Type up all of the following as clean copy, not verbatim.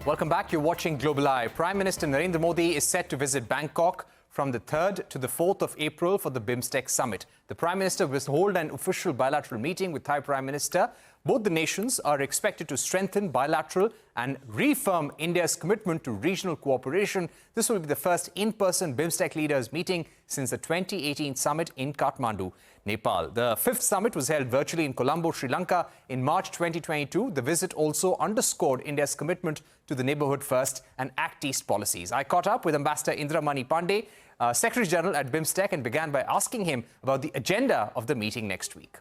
Welcome back. You're watching Global Eye. Prime Minister Narendra Modi is set to visit Bangkok from the 3rd to the 4th of April for the BIMSTEC summit. The Prime Minister will hold an official bilateral meeting with Thai Prime Minister. Both the nations are expected to strengthen bilateral and reaffirm India's commitment to regional cooperation. This will be the first in-person BIMSTEC leaders meeting since the 2018 summit in Kathmandu, Nepal. The 5th summit was held virtually in Colombo, Sri Lanka in March 2022. The visit also underscored India's commitment to the neighbourhood first and Act East policies. I caught up with Ambassador Indramani Pandey, Secretary General at BIMSTEC, and began by asking him about the agenda of the meeting next week.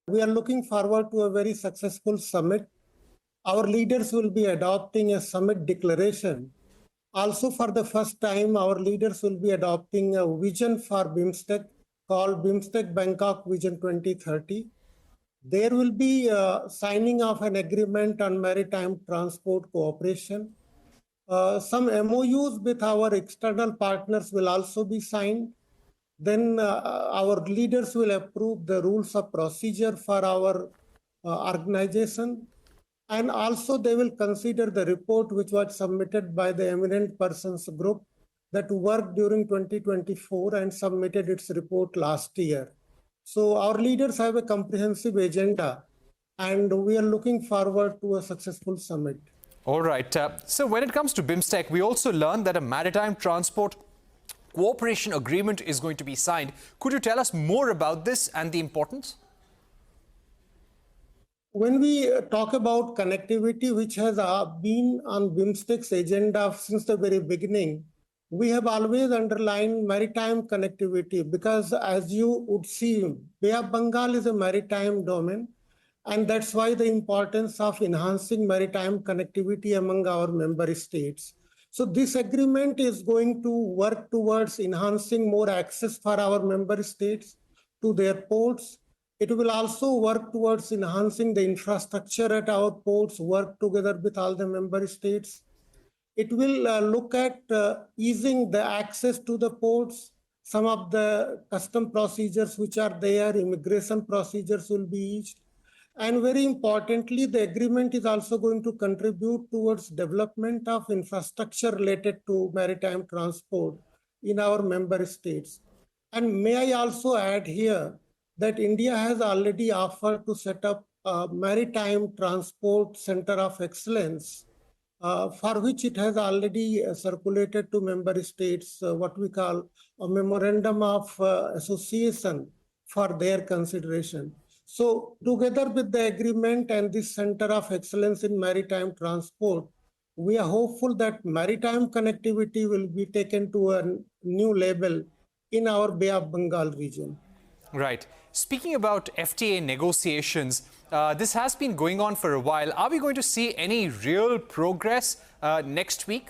We are looking forward to a very successful summit. Our leaders will be adopting a summit declaration. Also, for the first time, our leaders will be adopting a vision for BIMSTEC called BIMSTEC Bangkok Vision 2030. There will be signing of an agreement on maritime transport cooperation. Some MOUs with our external partners will also be signed. Then our leaders will approve the rules of procedure for our organization. And also they will consider the report which was submitted by the eminent persons group that worked during 2024 and submitted its report last year. So our leaders have a comprehensive agenda and we are looking forward to a successful summit. All right. So when it comes to BIMSTEC, we also learned that a maritime transport cooperation agreement is going to be signed. Could you tell us more about this and the importance? When we talk about connectivity, which has been on BIMSTEC's agenda since the very beginning, we have always underlined maritime connectivity because, as you would see, Bay of Bengal is a maritime domain, and that's why the importance of enhancing maritime connectivity among our member states. So this agreement is going to work towards enhancing more access for our member states to their ports. It will also work towards enhancing the infrastructure at our ports, work together with all the member states. It will look at easing the access to the ports. Some of the custom procedures which are there, immigration procedures will be eased. And very importantly, the agreement is also going to contribute towards development of infrastructure related to maritime transport in our member states. And may I also add here that India has already offered to set up a maritime transport center of excellence, for which it has already circulated to member states what we call a memorandum of association for their consideration. So together with the agreement and this Center of Excellence in Maritime Transport, we are hopeful that maritime connectivity will be taken to a new level in our Bay of Bengal region. Right. Speaking about FTA negotiations, this has been going on for a while. Are we going to see any real progress next week?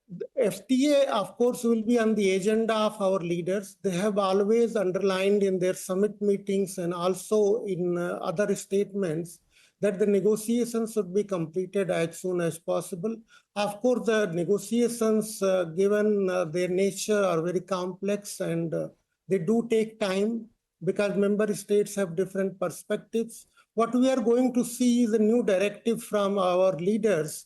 The FTA, of course, will be on the agenda of our leaders. They have always underlined in their summit meetings and also in other statements that the negotiations should be completed as soon as possible. Of course, the negotiations, given their nature, are very complex and they do take time because member states have different perspectives. What we are going to see is a new directive from our leaders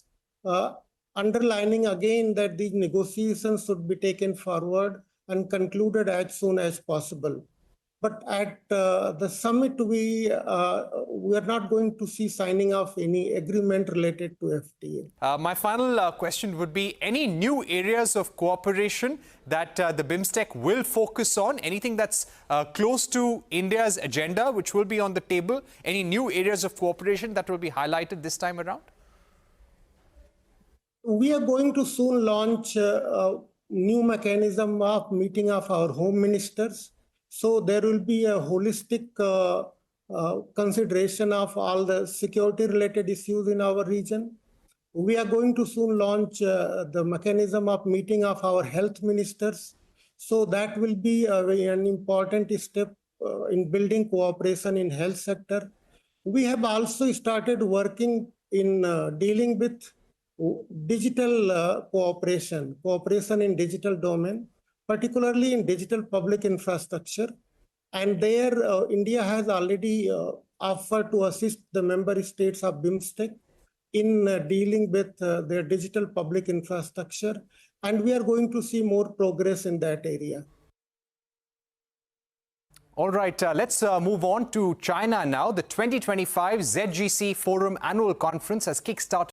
underlining again that these negotiations should be taken forward and concluded as soon as possible. But at the summit, we are not going to see signing of any agreement related to FTA. My final question would be, any new areas of cooperation that the BIMSTEC will focus on? Anything that's close to India's agenda, which will be on the table? Any new areas of cooperation that will be highlighted this time around? We are going to soon launch a new mechanism of meeting of our home ministers. So there will be a holistic consideration of all the security-related issues in our region. We are going to soon launch the mechanism of meeting of our health ministers. So that will be an important step in building cooperation in health sector. We have also started working in dealing with digital cooperation in digital domain, particularly in digital public infrastructure. And there, India has already offer to assist the member states of BIMSTEC in dealing with their digital public infrastructure. And we are going to see more progress in that area. All right, let's move on to China now. The 2025 ZGC Forum Annual Conference has kickstarted